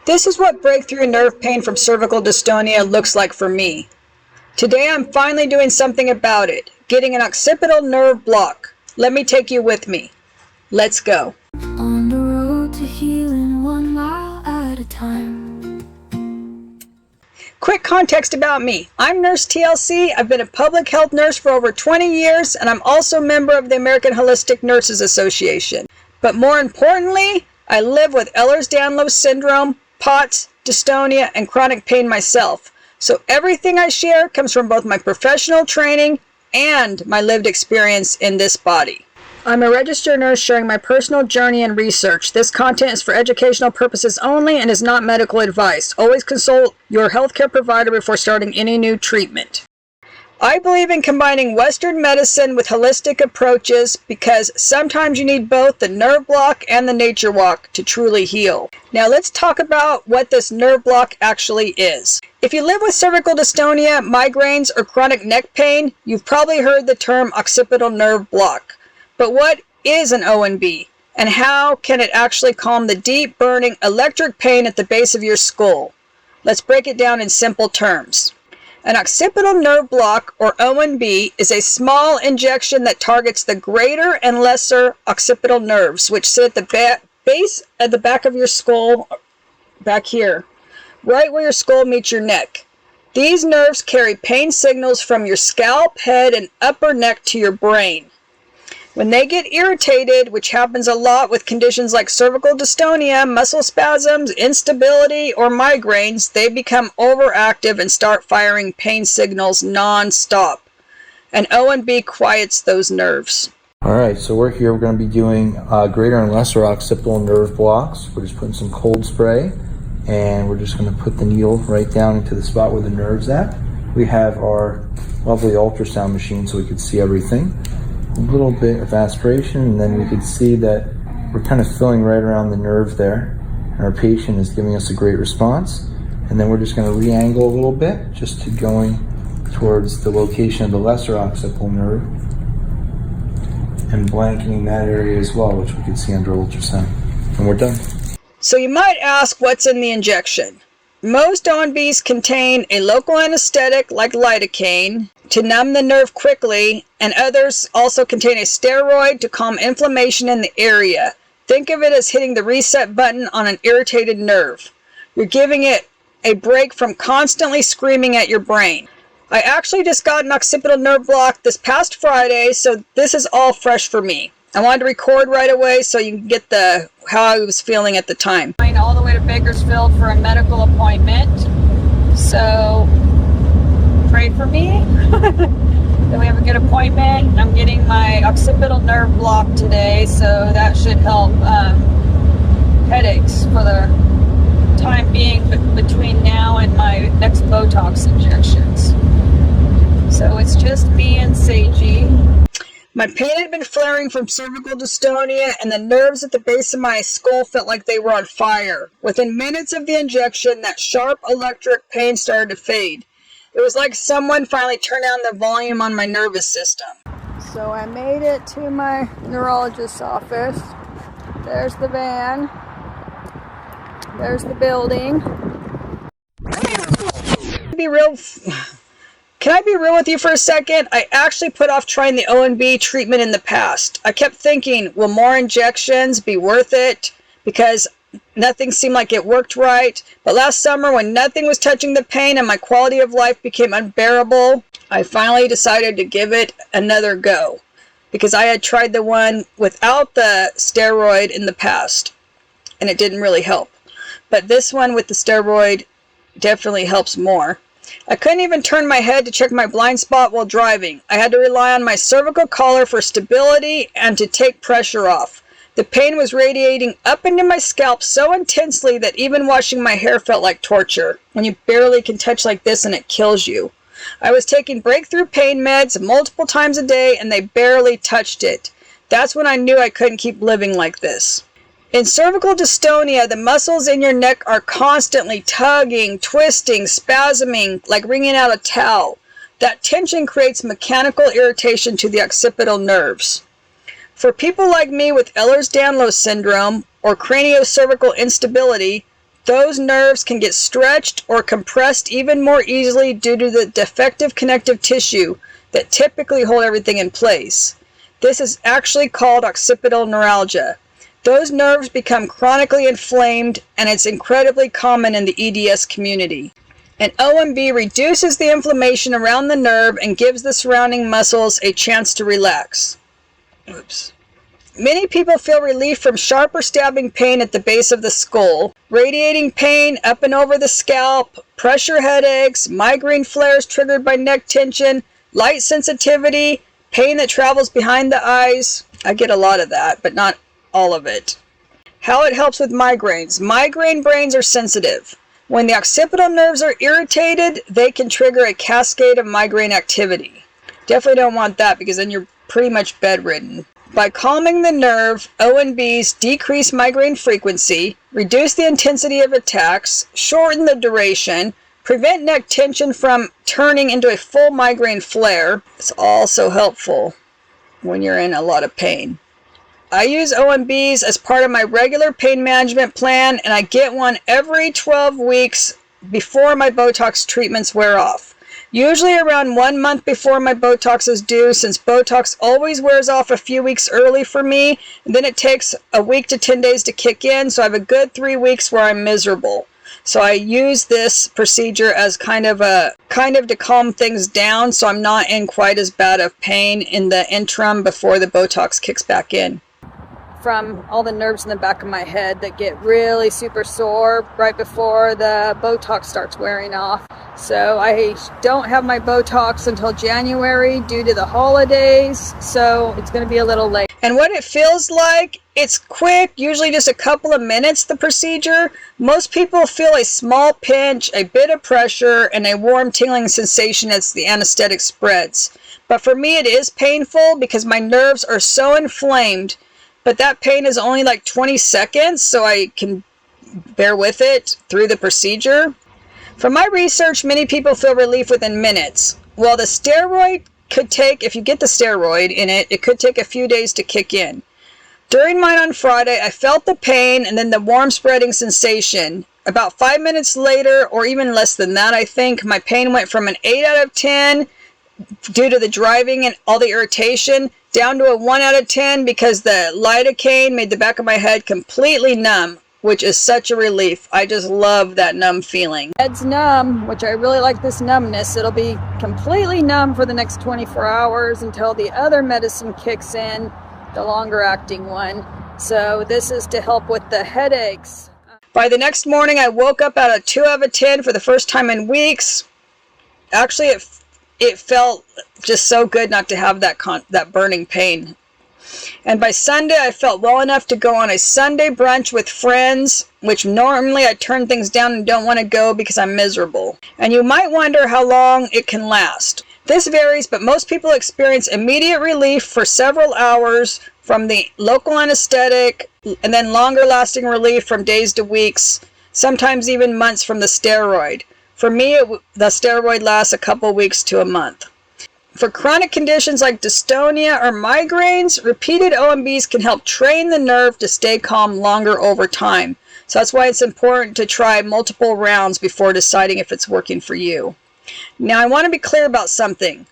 This is what breakthrough nerve pain from cervical dystonia looks like for me. Today I'm finally doing something about it, getting an occipital nerve block. Let me take you with me. Let's go. On the road to healing, 1 mile at a time. Quick context about me. I'm Nurse TLC. I've been a public health nurse for over 20 years, and I'm also a member of the American Holistic Nurses Association. But more importantly, I live with Ehlers-Danlos syndrome, POTS, dystonia, and chronic pain myself. So everything I share comes from both my professional training and my lived experience in this body. I'm a registered nurse sharing my personal journey and research. This content is for educational purposes only and is not medical advice. Always consult your healthcare provider before starting any new treatment. I believe in combining Western medicine with holistic approaches because sometimes you need both the nerve block and the nature walk to truly heal. Now let's talk about what this nerve block actually is. If you live with cervical dystonia, migraines, or chronic neck pain, you've probably heard the term occipital nerve block. But what is an ONB, and how can it actually calm the deep, burning, electric pain at the base of your skull? Let's break it down in simple terms. An occipital nerve block, or ONB, is a small injection that targets the greater and lesser occipital nerves, which sit at the base at the back of your skull, back here, right where your skull meets your neck. These nerves carry pain signals from your scalp, head, and upper neck to your brain. When they get irritated, which happens a lot with conditions like cervical dystonia, muscle spasms, instability, or migraines, they become overactive and start firing pain signals non-stop. An ONB quiets those nerves. Alright, so we're going to be doing greater and lesser occipital nerve blocks. We're just putting some cold spray, and we're just going to put the needle right down into the spot where the nerve's at. We have our lovely ultrasound machine so we can see everything. A little bit of aspiration, and then we can see that we're kind of filling right around the nerve there, and our patient is giving us a great response. And then we're just going to re-angle a little bit just to going towards the location of the lesser occipital nerve and blanketing that area as well, which we can see under ultrasound. And we're done. So you might ask, what's in the injection? Most ONBs contain a local anesthetic like lidocaine to numb the nerve quickly, and others also contain a steroid to calm inflammation in the area. Think of it as hitting the reset button on an irritated nerve. You're giving it a break from constantly screaming at your brain. I actually just got an occipital nerve block this past Friday, so this is all fresh for me. I wanted to record right away so you can get how I was feeling at the time. All the way to Bakersfield for a medical appointment. So pray for me that we have a good appointment. I'm getting my occipital nerve block today, so that should help headaches for the time being between now and my next Botox injections. So it's just me and Seiji. My pain had been flaring from cervical dystonia, and the nerves at the base of my skull felt like they were on fire. Within minutes of the injection, that sharp electric pain started to fade. It was like someone finally turned down the volume on my nervous system. So I made it to my neurologist's office. There's the van. There's the building. Can I be real with you for a second? I actually put off trying the ONB treatment in the past. I kept thinking, will more injections be worth it? Because nothing seemed like it worked right. But last summer, when nothing was touching the pain and my quality of life became unbearable, I finally decided to give it another go. Because I had tried the one without the steroid in the past, and it didn't really help. But this one with the steroid definitely helps more. I couldn't even turn my head to check my blind spot while driving. I had to rely on my cervical collar for stability and to take pressure off. The pain was radiating up into my scalp so intensely that even washing my hair felt like torture, when you barely can touch like this and it kills you. I was taking breakthrough pain meds multiple times a day, and they barely touched it. That's when I knew I couldn't keep living like this. In cervical dystonia, the muscles in your neck are constantly tugging, twisting, spasming, like wringing out a towel. That tension creates mechanical irritation to the occipital nerves. For people like me with Ehlers-Danlos syndrome or craniocervical instability, those nerves can get stretched or compressed even more easily due to the defective connective tissue that typically hold everything in place. This is actually called occipital neuralgia. Those nerves become chronically inflamed, and it's incredibly common in the EDS community. An OMB reduces the inflammation around the nerve and gives the surrounding muscles a chance to relax. Oops. Many people feel relief from sharp or stabbing pain at the base of the skull, radiating pain up and over the scalp, pressure headaches, migraine flares triggered by neck tension, light sensitivity, pain that travels behind the eyes. I get a lot of that, but not all of it. How it helps with migraines. Migraine brains are sensitive. When the occipital nerves are irritated, they can trigger a cascade of migraine activity. Definitely don't want that, because then you're pretty much bedridden. By calming the nerve, ONBs decrease migraine frequency, reduce the intensity of attacks, shorten the duration, prevent neck tension from turning into a full migraine flare. It's also helpful when you're in a lot of pain. I use OMBs as part of my regular pain management plan, and I get one every 12 weeks before my Botox treatments wear off. Usually around 1 month before my Botox is due, since Botox always wears off a few weeks early for me, and then it takes a week to 10 days to kick in, so I have a good 3 weeks where I'm miserable. So I use this procedure as kind of to calm things down, so I'm not in quite as bad of pain in the interim before the Botox kicks back in. From all the nerves in the back of my head that get really super sore right before the Botox starts wearing off. So I don't have my Botox until January due to the holidays, so it's going to be a little late. And what it feels like, it's quick, usually just a couple of minutes, the procedure. Most people feel a small pinch, a bit of pressure, and a warm tingling sensation as the anesthetic spreads. But for me it is painful because my nerves are so inflamed, but that pain is only like 20 seconds, so I can bear with it through the procedure. From my research, many people feel relief within minutes. While the steroid could take, if you get the steroid in it, it could take a few days to kick in. During mine on Friday, I felt the pain and then the warm spreading sensation. About 5 minutes later, or even less than that, I think, my pain went from an 8 out of 10 due to the driving and all the irritation, down to a 1 out of 10 because the lidocaine made the back of my head completely numb, which is such a relief. I just love that numb feeling. Head's numb, which I really like this numbness. It'll be completely numb for the next 24 hours until the other medicine kicks in, the longer acting one. So this is to help with the headaches. By the next morning, I woke up at a 2 out of 10 for the first time in weeks. Actually, it felt just so good not to have that burning pain. And by Sunday, I felt well enough to go on a Sunday brunch with friends, which normally I turn things down and don't want to go because I'm miserable. And you might wonder how long it can last. This varies, but most people experience immediate relief for several hours from the local anesthetic, and then longer lasting relief from days to weeks, sometimes even months from the steroid. For me, the steroid lasts a couple weeks to a month. For chronic conditions like dystonia or migraines, repeated OMBs can help train the nerve to stay calm longer over time. So that's why it's important to try multiple rounds before deciding if it's working for you. Now, I want to be clear about something.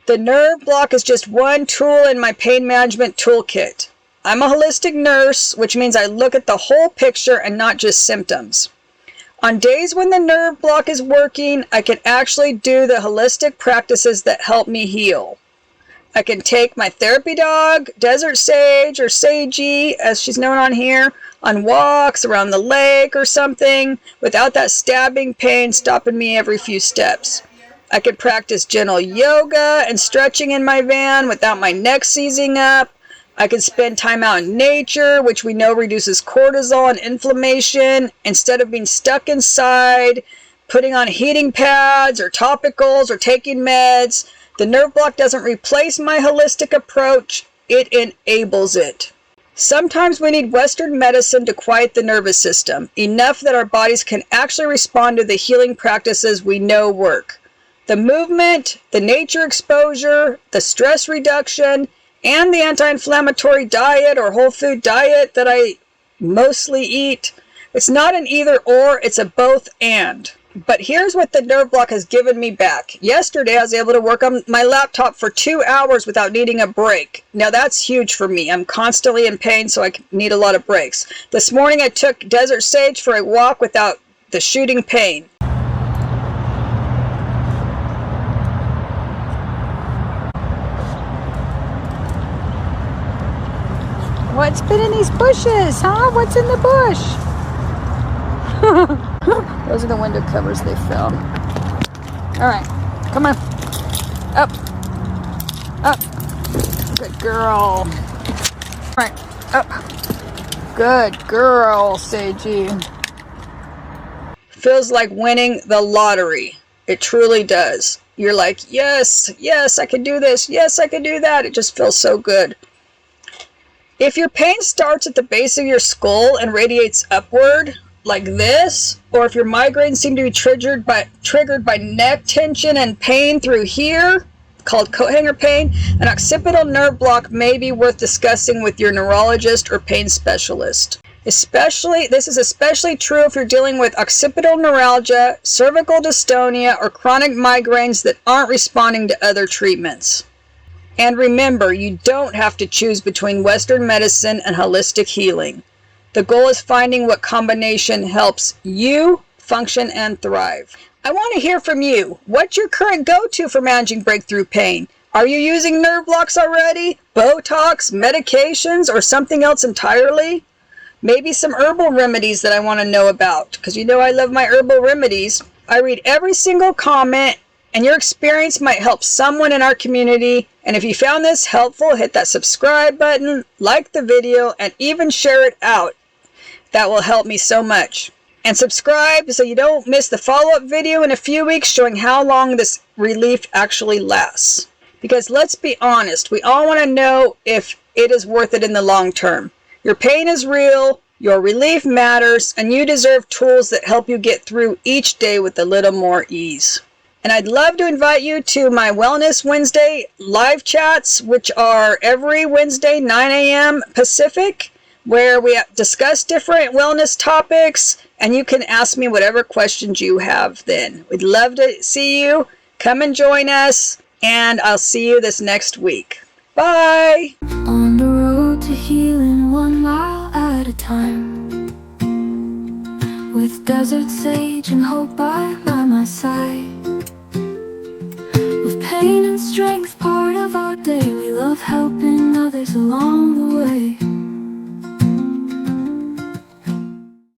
The nerve block is just one tool in my pain management toolkit. I'm a holistic nurse, which means I look at the whole picture and not just symptoms. On days when the nerve block is working, I can actually do the holistic practices that help me heal. I can take my therapy dog, Desert Sage, or Sagey, as she's known on here, on walks around the lake or something, without that stabbing pain stopping me every few steps. I could practice gentle yoga and stretching in my van without my neck seizing up. I could spend time out in nature, which we know reduces cortisol and inflammation, instead of being stuck inside, putting on heating pads or topicals or taking meds. The nerve block doesn't replace my holistic approach, it enables it. Sometimes we need Western medicine to quiet the nervous system, enough that our bodies can actually respond to the healing practices we know work. The movement, the nature exposure, the stress reduction, and the anti-inflammatory diet or whole food diet that I mostly eat It's not an either or, it's a both and. But here's what the nerve block has given me back. Yesterday, I was able to work on my laptop for 2 hours without needing a break. Now, that's huge for me. I'm constantly in pain, so I need a lot of breaks. This morning, I took Desert Sage for a walk without the shooting pain. What's been in these bushes, huh? What's in the bush? Those are the window covers they found. All right, come on. Up. Up. Good girl. All right, up. Good girl, Seiji. Feels like winning the lottery. It truly does. You're like, yes, yes, I can do this. Yes, I can do that. It just feels so good. If your pain starts at the base of your skull and radiates upward, like this, or if your migraines seem to be triggered by neck tension and pain through here, called coat hanger pain, an occipital nerve block may be worth discussing with your neurologist or pain specialist. This is especially true if you're dealing with occipital neuralgia, cervical dystonia, or chronic migraines that aren't responding to other treatments. And remember, you don't have to choose between Western medicine and holistic healing. The goal is finding what combination helps you function and thrive. I want to hear from you. What's your current go-to for managing breakthrough pain? Are you using nerve blocks already? Botox, medications, or something else entirely? Maybe some herbal remedies that I want to know about, because you know I love my herbal remedies. I read every single comment, and your experience might help someone in our community. And if you found this helpful, hit that subscribe button, like the video, and even share it out. That will help me so much. And subscribe so you don't miss the follow-up video in a few weeks showing how long this relief actually lasts. Because let's be honest, we all want to know if it is worth it in the long term. Your pain is real, your relief matters, and you deserve tools that help you get through each day with a little more ease. And I'd love to invite you to my Wellness Wednesday live chats, which are every Wednesday, 9 a.m. Pacific, where we discuss different wellness topics, and you can ask me whatever questions you have then. We'd love to see you. Come and join us, and I'll see you this next week. Bye! On the road to healing 1 mile at a time, with desert sage and hope by my side. With pain and strength part of our day, we love helping others along the way.